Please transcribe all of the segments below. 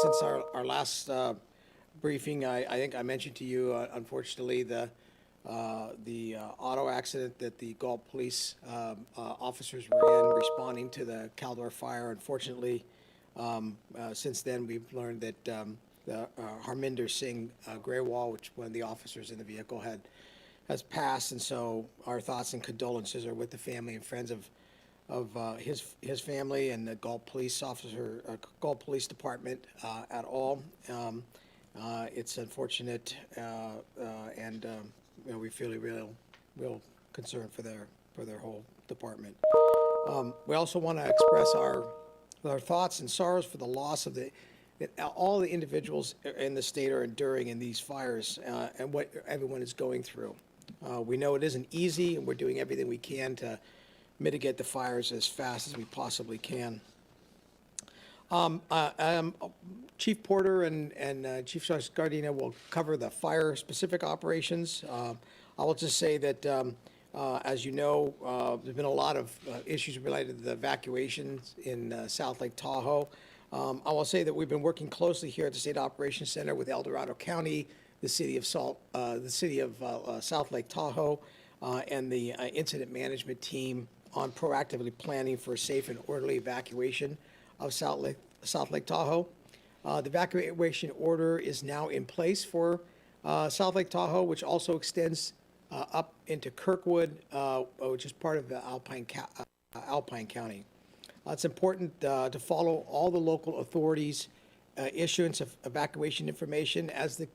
since our last briefing, I think I mentioned to you, unfortunately, the auto accident that the Galt police officers were in responding to the Caldor Fire. Unfortunately, since then, we've learned that Harminder Singh Grewal, which one of the officers in the vehicle has passed, and so our thoughts and condolences are with the family and friends of his family and the Galt Police Officer, Galt Police Department at all. It's unfortunate, and we feel a real concern for their whole department. We also want to express our thoughts and sorrows for the loss of all the individuals in the state are enduring in these fires, and what everyone is going through. We know it isn't easy, and we're doing everything we can to mitigate the fires as fast as we possibly can. Chief Porter and Chief Sergeant Gardina will cover the fire-specific operations. I will just say that, as you know, there's been a lot of issues related to the evacuations in South Lake Tahoe. I will say that we've been working closely here at the State Operations Center with El Dorado County, the city of South Lake Tahoe, and the incident management team on proactively planning for a safe and orderly evacuation of South Lake Tahoe. The evacuation order is now in place for South Lake Tahoe, which also extends up into Kirkwood, which is part of the Alpine County. It's important to follow all the local authorities' issuance of evacuation information as the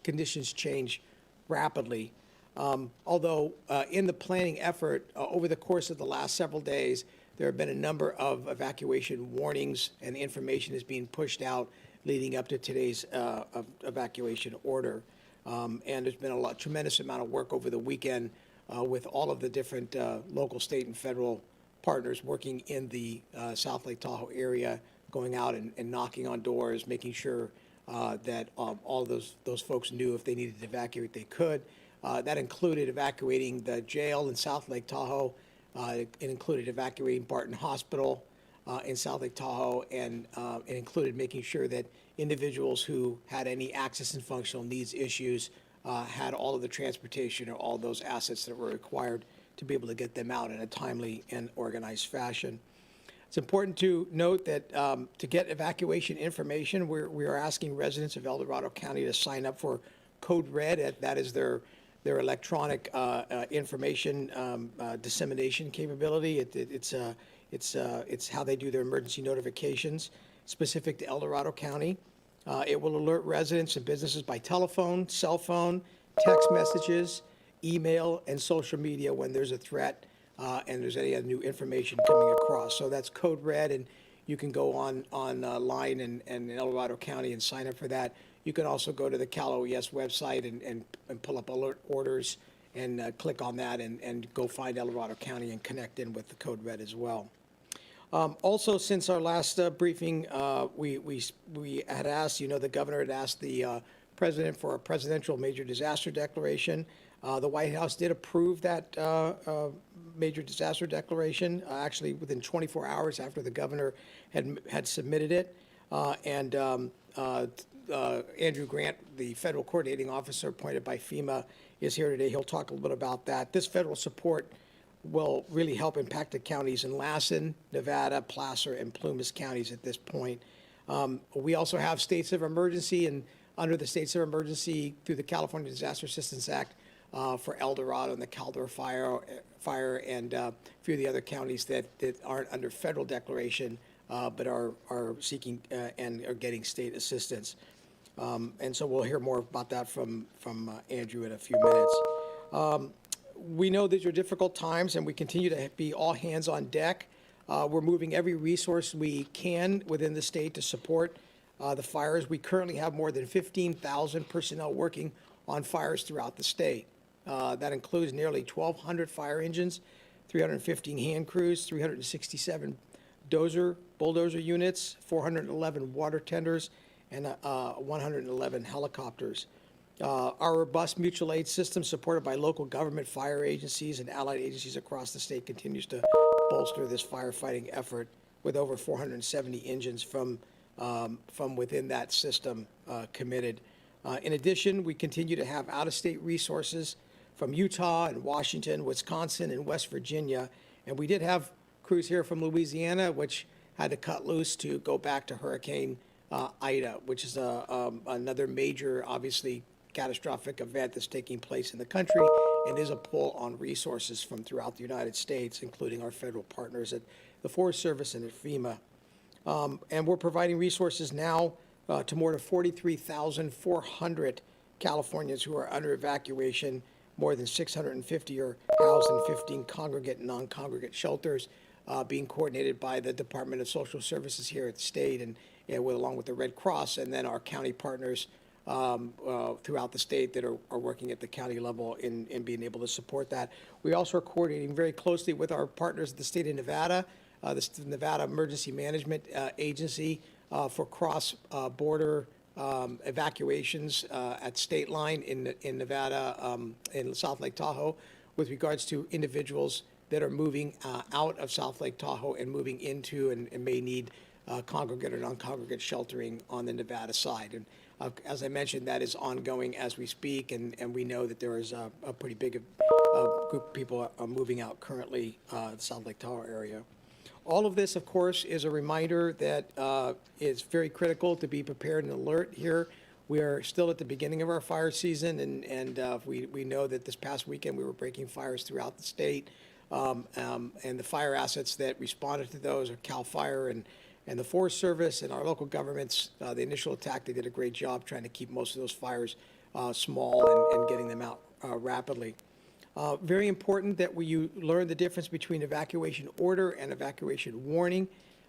conditions change rapidly. Although in the planning effort over the course of the last several days, there have been a number of evacuation warnings, and information is being pushed out leading up to today's evacuation order. And there's been a tremendous amount of work over the weekend with all of the different local, state, and federal partners working in the South Lake Tahoe area, going out and knocking on doors, making sure that all of those folks knew if they needed to evacuate, they could. That included evacuating the jail in South Lake Tahoe. It included evacuating Barton Hospital in South Lake Tahoe, and it included making sure that individuals who had any access and functional needs issues had all of the transportation or all those assets that were required to be able to get them out in a timely and organized fashion. It's important to note that to get evacuation information, we are asking residents of El Dorado County to sign up for Code Red. That is their electronic information dissemination capability. It's how they do their emergency notifications specific to El Dorado County. It will alert residents and businesses by telephone, cell phone, text messages, email, and social media when there's a threat and there's any other new information coming across. So that's Code Red, and you can go online and in El Dorado County and sign up for that. You can also go to the Cal OES website and pull up alert orders and click on that and go find El Dorado County and connect in with the Code Red as well. Also, since our last briefing, we had asked, the governor had asked the president for a presidential major disaster declaration. The White House did approve that major disaster declaration, actually within 24 hours after the governor had submitted it. Andrew Grant, the federal coordinating officer appointed by FEMA, is here today. He'll talk a little bit about that. This federal support will really help impacted counties in Lassen, Nevada, Placer, and Plumas counties at this point. We also have states of emergency, and under the states of emergency through the California Disaster Assistance Act for El Dorado and the Caldor Fire and a few of the other counties that aren't under federal declaration but are seeking and are getting state assistance. And so we'll hear more about that from Andrew in a few minutes. We know these are difficult times, and we continue to be all hands on deck. We're moving every resource we can within the state to support the fires. We currently have more than 15,000 personnel working on fires throughout the state. That includes nearly 1,200 fire engines, 315 hand crews, 367 bulldozer units, 411 water tenders, and 111 helicopters. Our robust mutual aid system, supported by local government, fire agencies, and allied agencies across the state, continues to bolster this firefighting effort with over 470 engines from from within that system committed. In addition, we continue to have out-of-state resources from Utah and Washington, Wisconsin, and West Virginia. And we did have crews here from Louisiana, which had to cut loose to go back to Hurricane Ida, which is another major, obviously, catastrophic event that's taking place in the country and is a pull on resources from throughout the United States, including our federal partners at the Forest Service and at FEMA. And we're providing resources now to more than 43,400 Californians who are under evacuation. More than 650 are housed in 15 congregate and non-congregate shelters being coordinated by the Department of Social Services here at the state and along with the Red Cross, and then our county partners throughout the state that are working at the county level in being able to support that. We also are coordinating very closely with our partners at the state of Nevada, the Nevada Emergency Management Agency for cross-border evacuations at state line in Nevada, in South Lake Tahoe, with regards to individuals that are moving out of South Lake Tahoe and moving into and may need congregate or non-congregate sheltering on the Nevada side. And as I mentioned, that is ongoing as we speak, and we know that there is a pretty big group of people moving out currently the South Lake Tahoe area. All of this, of course, is a reminder that it's very critical to be prepared and alert here. We are still at the beginning of our fire season, and we know that this past weekend we were breaking fires throughout the state, and the fire assets that responded to those are CAL FIRE and the Forest Service and our local governments. The initial attack, they did a great job trying to keep most of those fires small and getting them out rapidly. Very important that you learn the difference between evacuation order and evacuation warning.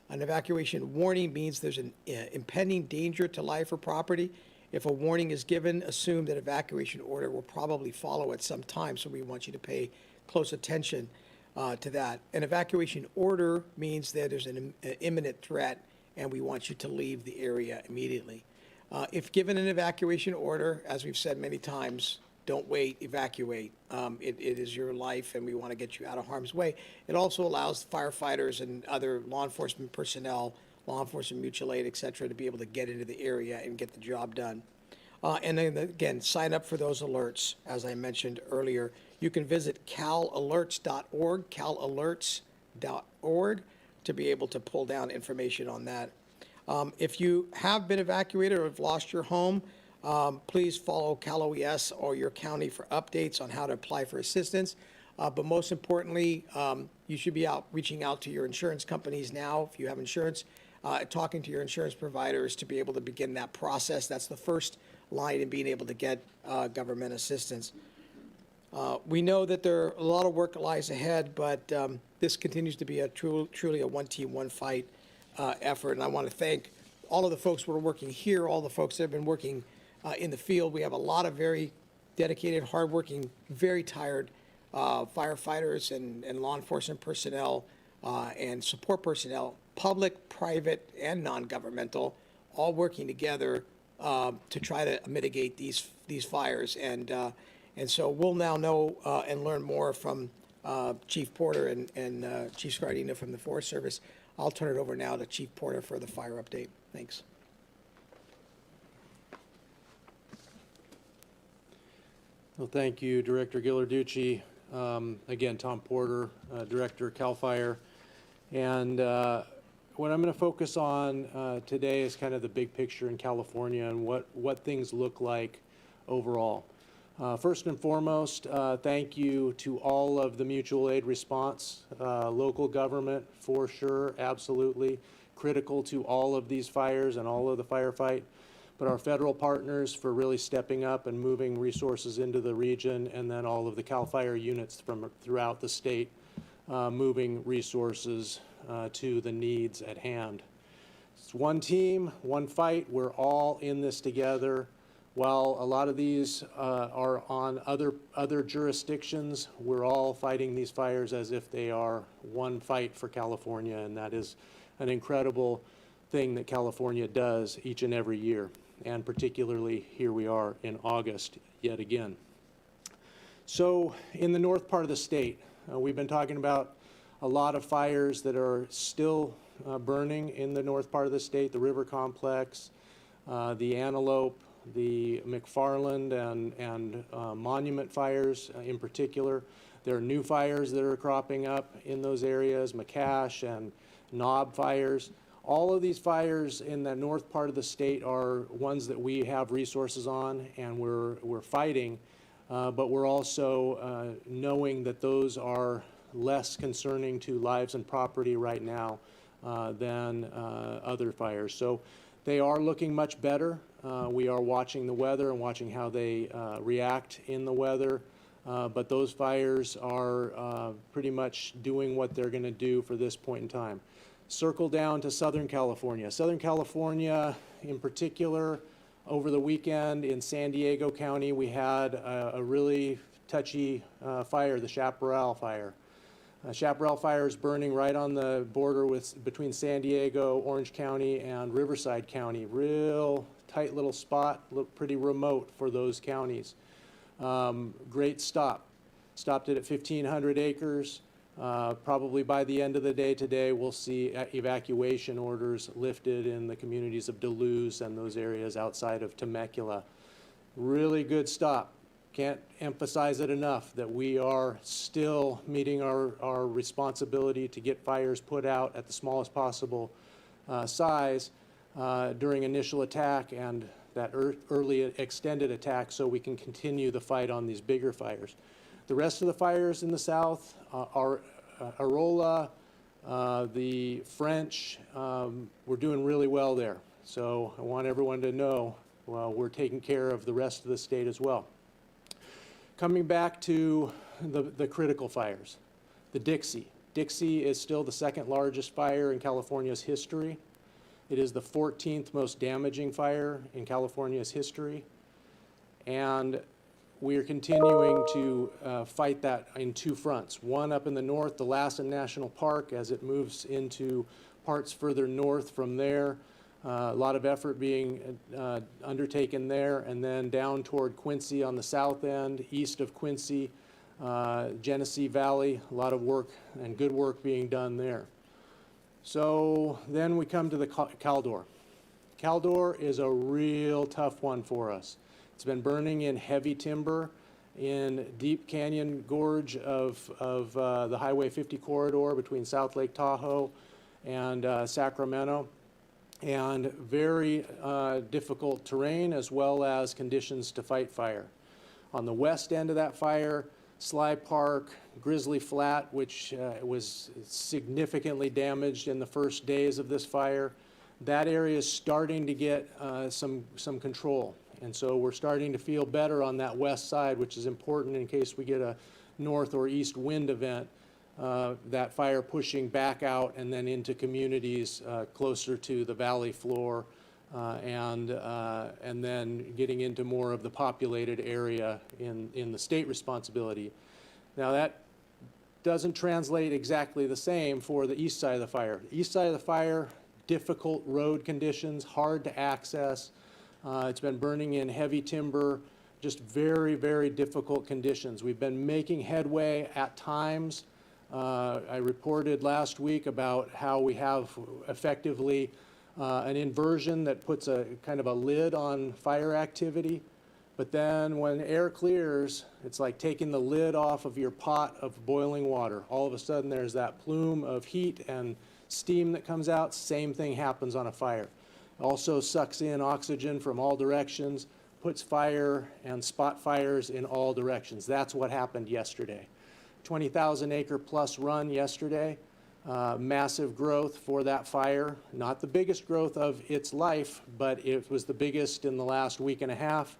An evacuation warning means there's an impending danger to life or property. If a warning is given, assume that evacuation order will probably follow at some time, so we want you to pay close attention to that. An evacuation order means that there's an imminent threat and we want you to leave the area immediately. If given an evacuation order, as we've said many times, don't wait, evacuate. It is your life and we want to get you out of harm's way. It also allows firefighters and other law enforcement personnel, law enforcement mutual aid, et cetera, to be able to get into the area and get the job done. And then again, sign up for those alerts, as I mentioned earlier. You can visit calalerts.org, calalerts.org, to be able to pull down information on that. If you have been evacuated or have lost your home, please follow Cal OES or your county for updates on how to apply for assistance. But most importantly, you should be reaching out to your insurance companies now, if you have insurance, talking to your insurance providers to be able to begin that process. That's the first line in being able to get government assistance. We know that a lot of work lies ahead, but this continues to be truly a one team, one fight effort. And I want to thank all of the folks who are working here, all the folks that have been working in the field. We have a lot of very dedicated, hardworking, very tired firefighters and law enforcement personnel and support personnel, public, private, and non-governmental, all working together to try to mitigate these fires. And so we'll now know and learn more from Chief Porter and Chief Scardina from the Forest Service. I'll turn it over now to Chief Porter for the fire update. Thanks. Well, thank you, Director Ghilarducci. Again, Tom Porter, Director, CAL FIRE. And what I'm going to focus on today is kind of the big picture in California and what things look like overall. First and foremost, thank you to all of the mutual aid response, local government for sure, absolutely critical to all of these fires and all of the firefight, but our federal partners for really stepping up and moving resources into the region, and then all of the CAL FIRE units from throughout the state moving resources to the needs at hand. It's one team, one fight. We're all in this together. While a lot of these are on other jurisdictions, we're all fighting these fires as if they are one fight for California, and that is an incredible thing that California does each and every year, and particularly here we are in August yet again. So in the north part of the state, we've been talking about a lot of fires that are still burning in the north part of the state, the River Complex, the Antelope, the McFarland and Monument fires in particular. There are new fires that are cropping up in those areas, McCash and Knob fires. All of these fires in the north part of the state are ones that we have resources on and we're fighting, but we're also knowing that those are less concerning to lives and property right now than other fires. So they are looking much better. We are watching the weather and watching how they react in the weather. But those fires are pretty much doing what they're going to do for this point in time. Circle down to Southern California. Southern California in particular, over the weekend in San Diego County, we had a really touchy fire, the Chaparral Fire. Chaparral Fire is burning right on the border between San Diego, Orange County, and Riverside County. Real tight little spot, look pretty remote for those counties. Great stop. Stopped it at 1,500 acres. Probably by the end of the day today, we'll see evacuation orders lifted in the communities of Duluth and those areas outside of Temecula. Really good stop. Can't emphasize it enough that we are still meeting our responsibility to get fires put out at the smallest possible size during initial attack and that early extended attack so we can continue the fight on these bigger fires. The rest of the fires in the south are Arola, the French, we're doing really well there. So I want everyone to know we're taking care of the rest of the state as well. Coming back to the critical fires, the Dixie. Dixie is still the second largest fire in California's history. It is the 14th most damaging fire in California's history. And we are continuing to fight that in two fronts. One up in the north, the Lassen National Park, as it moves into parts further north from there. A lot of effort being undertaken there, and then down toward Quincy on the south end, east of Quincy, Genesee Valley, a lot of work and good work being done there. So then we come to the Caldor. Caldor is a real tough one for us. It's been burning in heavy timber in Deep Canyon Gorge of the Highway 50 corridor between South Lake Tahoe and Sacramento. And very difficult terrain as well as conditions to fight fire. On the west end of that fire, Sly Park, Grizzly Flat, which was significantly damaged in the first days of this fire, that area is starting to get some control. And so we're starting to feel better on that west side, which is important in case we get a north or east wind event. That fire pushing back out and then into communities closer to the valley floor and then getting into more of the populated area in the state responsibility. Now that doesn't translate exactly the same for the east side of the fire. The east side of the fire, difficult road conditions, hard to access. It's been burning in heavy timber, just very, very difficult conditions. We've been making headway at times. I reported last week about how we have effectively an inversion that puts a kind of a lid on fire activity. But then when air clears, it's like taking the lid off of your pot of boiling water. All of a sudden there's that plume of heat and steam that comes out. Same thing happens on a fire. Also sucks in oxygen from all directions, puts fire and spot fires in all directions. That's what happened yesterday. 20,000 acre plus run yesterday. Massive growth for that fire. Not the biggest growth of its life, but it was the biggest in the last week and a half.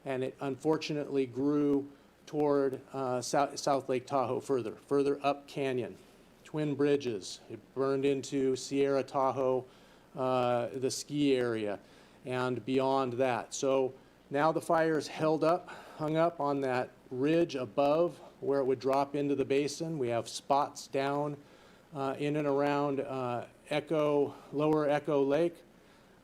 And it unfortunately grew toward South Lake Tahoe further up canyon. Twin Bridges. It burned into Sierra Tahoe, the ski area, and beyond that. So now the fire is hung up on that ridge above where it would drop into the basin. We have spots down in and around Lower Echo Lake,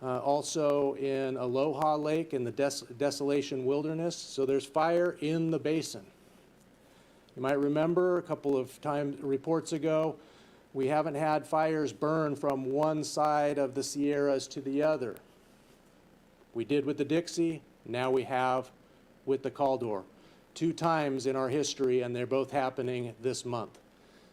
also in Aloha Lake in the Desolation Wilderness. So there's fire in the basin. You might remember a couple of reports ago, We haven't had fires burn from one side of the Sierras to the other. We did with the Dixie, now we have with the Caldor. 2 times in our history, and they're both happening this month.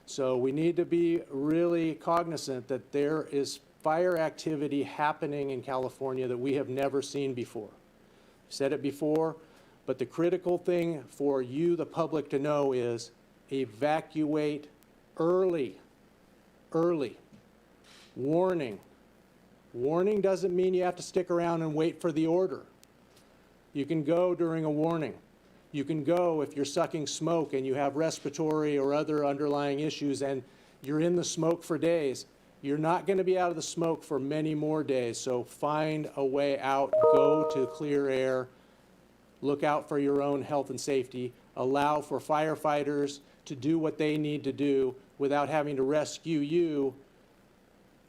So we need to be really cognizant that there is fire activity happening in California that we have never seen before. I've said it before, but the critical thing for you, the public, to know is evacuate early. Early. Warning. Warning doesn't mean you have to stick around and wait for the order. You can go during a warning. You can go if you're sucking smoke and you have respiratory or other underlying issues and you're in the smoke for days. You're not going to be out of the smoke for many more days, so find a way out, go to clear air, look out for your own health and safety, allow for firefighters to do what they need to do without having to rescue you,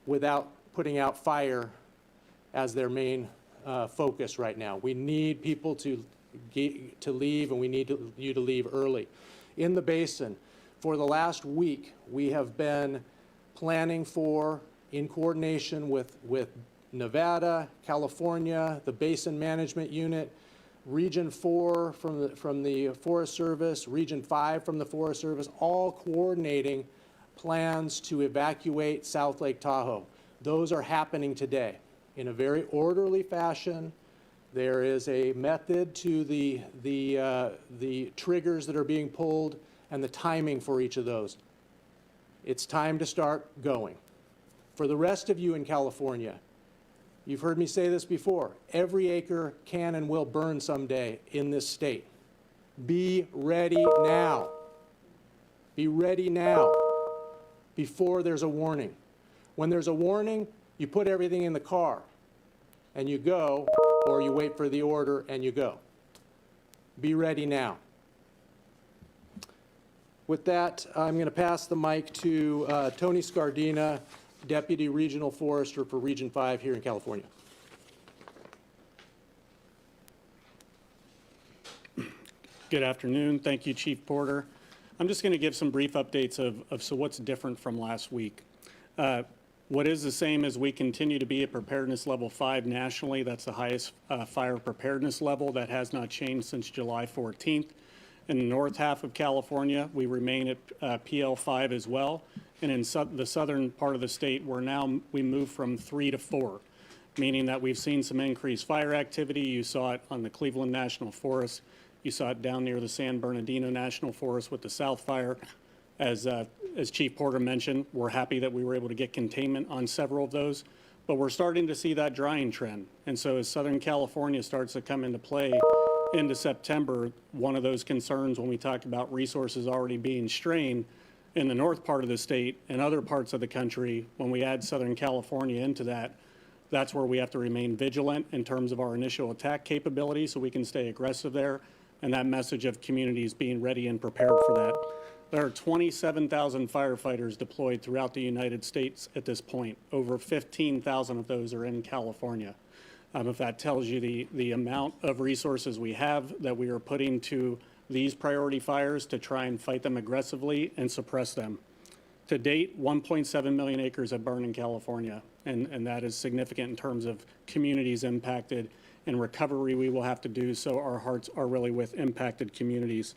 without putting out fire as their main focus right now. We need people to leave, and we need you to leave early. In the basin, for the last week, we have been planning for, in coordination with Nevada, California, the Basin Management Unit, Region 4 from the Forest Service, Region 5 from the Forest Service, all coordinating plans to evacuate South Lake Tahoe. Those are happening today in a very orderly fashion. There is a method to the triggers that are being pulled and the timing for each of those. It's time to start going. For the rest of you in California, you've heard me say this before, every acre can and will burn someday in this state. Be ready now. Be ready now, before there's a warning. When there's a warning, you put everything in the car and you go, or you wait for the order and you go. Be ready now. With that, I'm going to pass the mic to Tony Scardina, Deputy Regional Forester for Region 5 here in California. Good afternoon. Thank you, Chief Porter. I'm just going to give some brief updates of so what's different from last week. What is the same is we continue to be at preparedness level 5 nationally. That's the highest fire preparedness level. That has not changed since July 14th. In the north half of California, we remain at PL5 as well. And in the southern part of the state, we move from 3 to 4, meaning that we've seen some increased fire activity. You saw it on the Cleveland National Forest. You saw it down near the San Bernardino National Forest with the South Fire. As Chief Porter mentioned, we're happy that we were able to get containment on several of those, but we're starting to see that drying trend. And so as Southern California starts to come into play into September, one of those concerns when we talk about resources already being strained in the north part of the state and other parts of the country, when we add Southern California into that, that's where we have to remain vigilant in terms of our initial attack capability so we can stay aggressive there, and that message of communities being ready and prepared for that. There are 27,000 firefighters deployed throughout the United States at this point. Over 15,000 of those are in California. If that tells you the amount of resources we have that we are putting to these priority fires to try and fight them aggressively and suppress them. To date, 1.7 million acres have burned in California, and that is significant in terms of communities impacted and recovery we will have to do, so our hearts are really with impacted communities.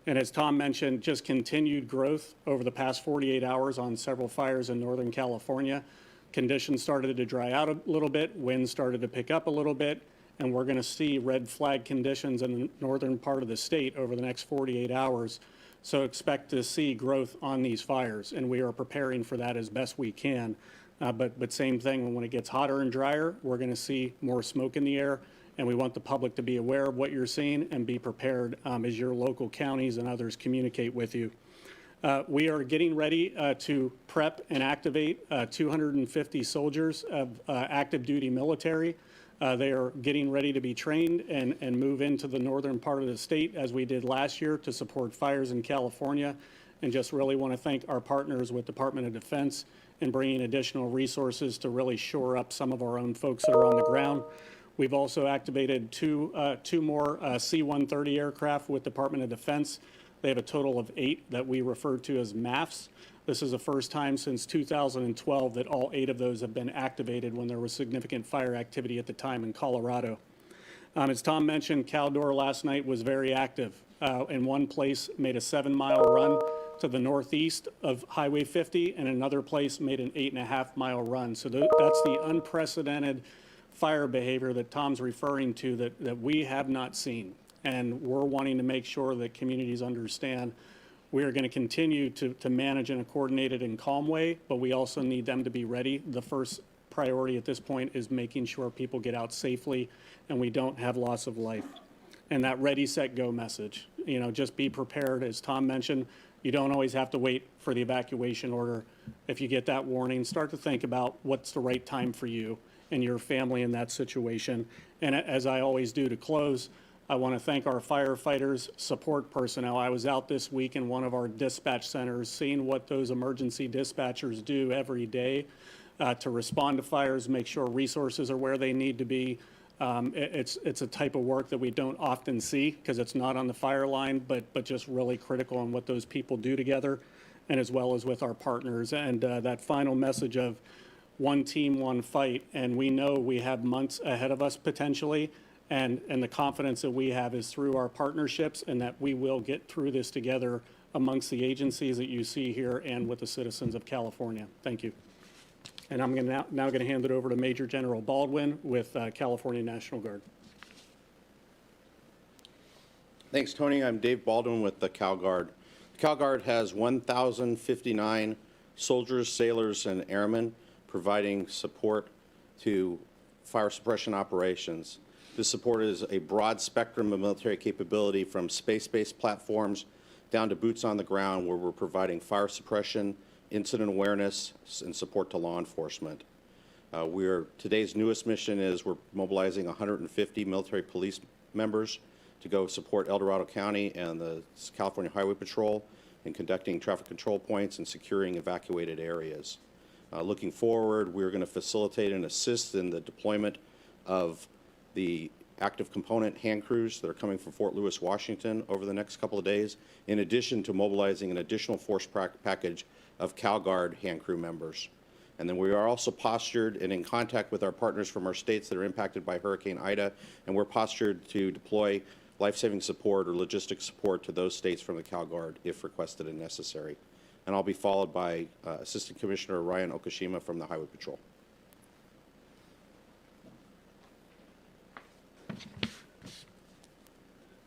And as Tom mentioned, just continued growth over the past 48 hours on several fires in Northern California. Conditions started to dry out a little bit, winds started to pick up a little bit, and we're going to see red flag conditions in the northern part of the state over the next 48 hours. So expect to see growth on these fires, and we are preparing for that as best we can. But same thing, when it gets hotter and drier, we're going to see more smoke in the air, and we want the public to be aware of what you're seeing and be prepared as your local counties and others communicate with you. We are getting ready to prep and activate 250 soldiers of active duty military. They are getting ready to be trained and move into the northern part of the state as we did last year to support fires in California. And just really want to thank our partners with Department of Defense in bringing additional resources to really shore up some of our own folks that are on the ground. We've also activated two more C-130 aircraft with Department of Defense. They have a total of 8 that we refer to as MAFs. This is the first time since 2012 that all 8 of those have been activated when there was significant fire activity at the time in Colorado. As Tom mentioned, Caldor last night was very active. In one place, made a 7-mile run to the northeast of Highway 50, and another place made an 8.5-mile run. So that's the unprecedented fire behavior that Tom's referring to that we have not seen. And we're wanting to make sure that communities understand we are going to continue to manage in a coordinated and calm way, but we also need them to be ready. The first priority at this point is making sure people get out safely and we don't have loss of life. And that ready, set, go message, just be prepared. As Tom mentioned, you don't always have to wait for the evacuation order. If you get that warning, start to think about what's the right time for you and your family in that situation. And as I always do to close, I want to thank our firefighters, support personnel. I was out this week in one of our dispatch centers, seeing what those emergency dispatchers do every day to respond to fires, make sure resources are where they need to be. It's a type of work that we don't often see because it's not on the fire line, but just really critical in what those people do together, and as well as with our partners. And that final message of one team, one fight, and we know we have months ahead of us potentially, and the confidence that we have is through our partnerships and that we will get through this together amongst the agencies that you see here and with the citizens of California. Thank you. And I'm now going to hand it over to Major General Baldwin with California National Guard. Thanks, Tony. I'm Dave Baldwin with the Cal Guard. The Cal Guard has 1,059 soldiers, sailors, and airmen providing support to fire suppression operations. This support is a broad spectrum of military capability from space-based platforms down to boots on the ground, where we're providing fire suppression, incident awareness, and support to law enforcement. Today's newest mission is we're mobilizing 150 military police members to go support El Dorado County and the California Highway Patrol in conducting traffic control points and securing evacuated areas. Looking forward, we're going to facilitate and assist in the deployment of the active component hand crews that are coming from Fort Lewis, Washington over the next couple of days, in addition to mobilizing an additional force package of Cal Guard hand crew members. And then we are also postured and in contact with our partners from our states that are impacted by Hurricane Ida, and we're postured to deploy life-saving support or logistic support to those states from the Cal Guard if requested and necessary. And I'll be followed by Assistant Commissioner Ryan Okashima from the Highway Patrol.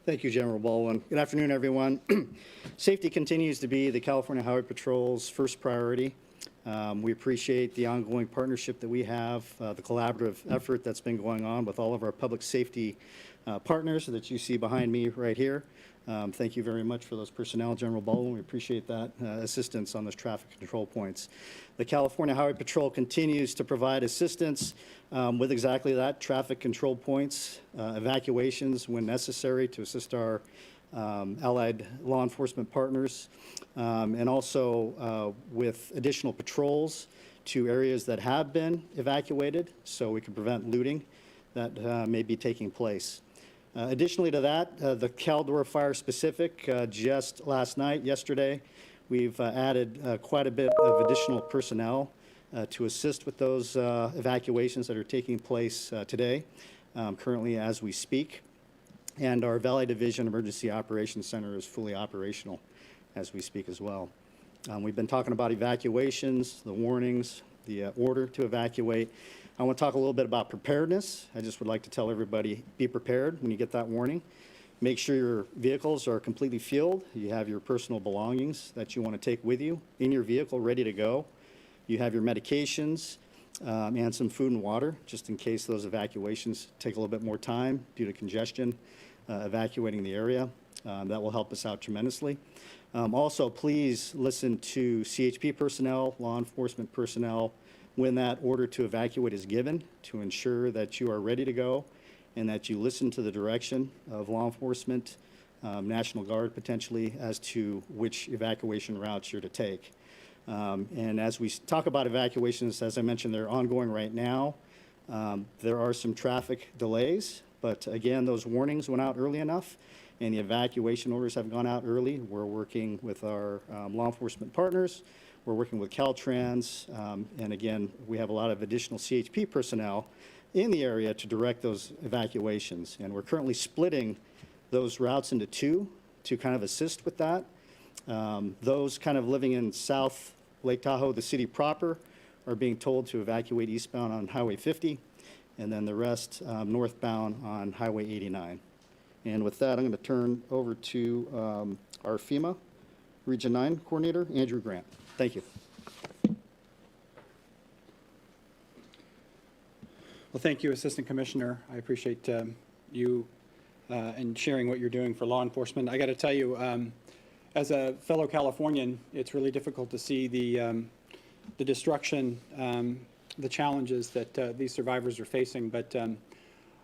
Thank you, General Baldwin. Good afternoon, everyone. Safety continues to be the California Highway Patrol's first priority. We appreciate the ongoing partnership that we have, the collaborative effort that's been going on with all of our public safety partners that you see behind me right here. Thank you very much for those personnel, General Baldwin. We appreciate that assistance on those traffic control points. The California Highway Patrol continues to provide assistance with exactly that, traffic control points, evacuations when necessary to assist our allied law enforcement partners, and also with additional patrols to areas that have been evacuated so we can prevent looting that may be taking place. Additionally to that, the Caldor Fire specific, just last night, yesterday, we've added quite a bit of additional personnel to assist with those evacuations that are taking place today, currently as we speak. And our Valley Division Emergency Operations Center is fully operational as we speak as well. We've been talking about evacuations, the warnings, the order to evacuate. I want to talk a little bit about preparedness. I just would like to tell everybody, be prepared when you get that warning. Make sure your vehicles are completely fueled. You have your personal belongings that you want to take with you in your vehicle ready to go. You have your medications and some food and water, just in case those evacuations take a little bit more time due to congestion, evacuating the area. That will help us out tremendously. Also, please listen to CHP personnel, law enforcement personnel, when that order to evacuate is given, to ensure that you are ready to go and that you listen to the direction of law enforcement, National Guard potentially, as to which evacuation routes you're to take. And as we talk about evacuations, as I mentioned, they're ongoing right now. There are some traffic delays, but again, those warnings went out early enough and the evacuation orders have gone out early. We're working with our law enforcement partners We're working with Caltrans, and again, we have a lot of additional CHP personnel in the area to direct those evacuations. And we're currently splitting those routes into two to kind of assist with that. Those kind of living in South Lake Tahoe, the city proper, are being told to evacuate eastbound on Highway 50, and then the rest northbound on Highway 89. And with that, I'm going to turn over to our FEMA Region 9 Coordinator, Andrew Grant. Thank you. Well, thank you, Assistant Commissioner. I appreciate you and sharing what you're doing for law enforcement. I got to tell you, as a fellow Californian, it's really difficult to see the destruction, the challenges that these survivors are facing. But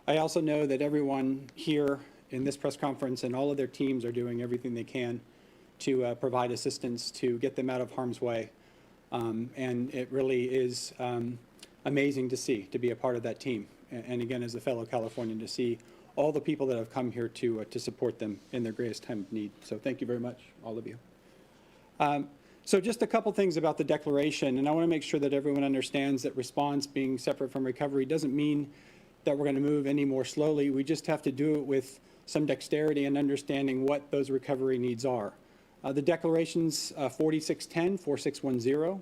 I also know that everyone here in this press conference and all of their teams are doing everything they can to provide assistance to get them out of harm's way. And it really is amazing to see, to be a part of that team. And again, as a fellow Californian, to see all the people that have come here to support them in their greatest time of need. So thank you very much, all of you. So just a couple things about the declaration, and I want to make sure that everyone understands that response being separate from recovery doesn't mean that we're going to move any more slowly. We just have to do it with some dexterity and understanding what those recovery needs are. The declaration's 4610, 4610.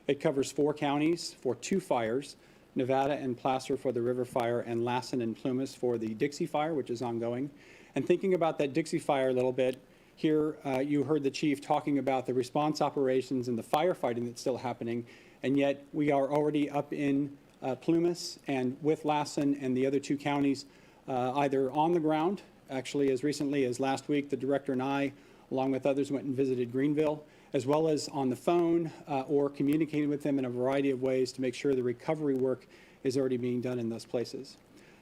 It covers 4 counties for 2 fires, Nevada and Placer for the River Fire, and Lassen and Plumas for the Dixie Fire, which is ongoing. And thinking about that Dixie Fire a little bit, here you heard the chief talking about the response operations and the firefighting that's still happening, and yet we are already up in Plumas and with Lassen and the other 2 counties, either on the ground, actually as recently as last week, the director and I, along with others, went and visited Greenville, as well as on the phone or communicating with them in a variety of ways to make sure the recovery work is already being done in those places.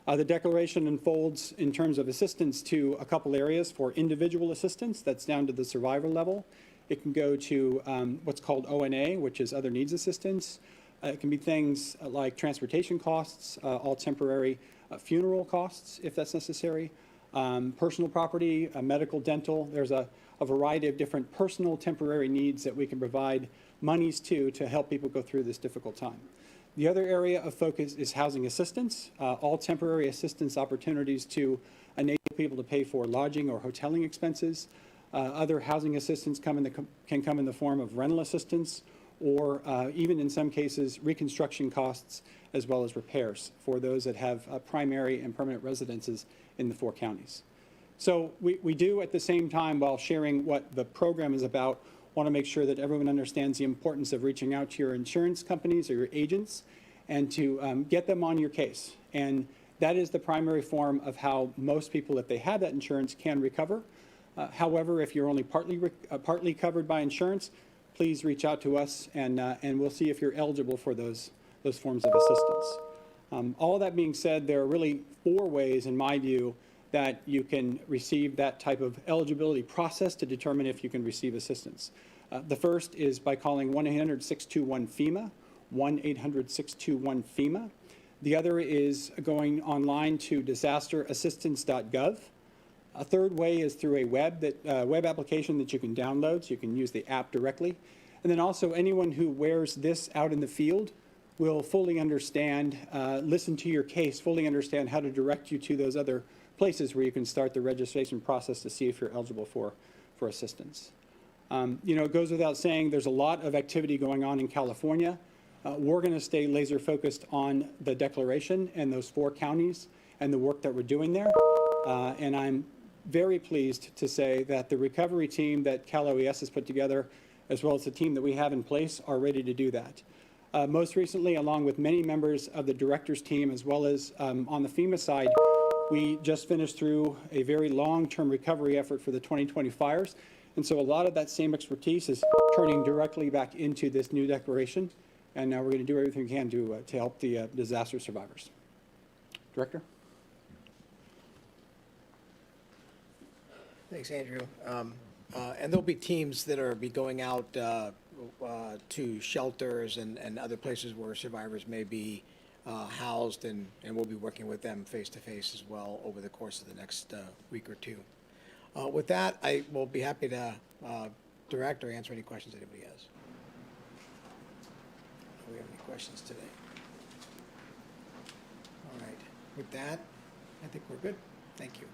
The declaration unfolds in terms of assistance to a couple areas for individual assistance. That's down to the survivor level. It can go to what's called ONA, which is other needs assistance. It can be things like transportation costs, all temporary funeral costs, if that's necessary, personal property, medical, dental. There's a variety of different personal temporary needs that we can provide monies to help people go through this difficult time. The other area of focus is housing assistance, all temporary assistance opportunities to enable people to pay for lodging or hoteling expenses. Other housing assistance can come in the form of rental assistance or even in some cases reconstruction costs as well as repairs for those that have primary and permanent residences in the 4 counties. So we do at the same time, while sharing what the program is about, want to make sure that everyone understands the importance of reaching out to your insurance companies or your agents and to get them on your case. And that is the primary form of how most people, if they have that insurance, can recover. However, if you're only partly covered by insurance, please reach out to us and we'll see if you're eligible for those forms of assistance. All that being said, there are really 4 ways, in my view, that you can receive that type of eligibility process to determine if you can receive assistance. The first is by calling 1-800-621-FEMA, 1-800-621-FEMA. The other is going online to disasterassistance.gov. A third way is through a web application that you can download, so you can use the app directly. And then also anyone who wears this out in the field will fully understand, listen to your case, fully understand how to direct you to those other places where you can start the registration process to see if you're eligible for assistance. You know, it goes without saying there's a lot of activity going on in California. We're going to stay laser focused on the declaration and those 4 counties and the work that we're doing there. And I'm very pleased to say that the recovery team that Cal OES has put together, as well as the team that we have in place, are ready to do that. Most recently, along with many members of the director's team, as well as on the FEMA side, we just finished through a very long-term recovery effort for the 2020 fires. And so a lot of that same expertise is turning directly back into this new declaration. And now we're going to do everything we can to help the disaster survivors. Director? Thanks, Andrew. And there'll be teams that are going out to shelters and other places where survivors may be housed, and we'll be working with them face-to-face as well over the course of the next week or 2. With that, I will be happy to direct or answer any questions anybody has. we have any questions today? All right, with that, I think we're good. Thank you.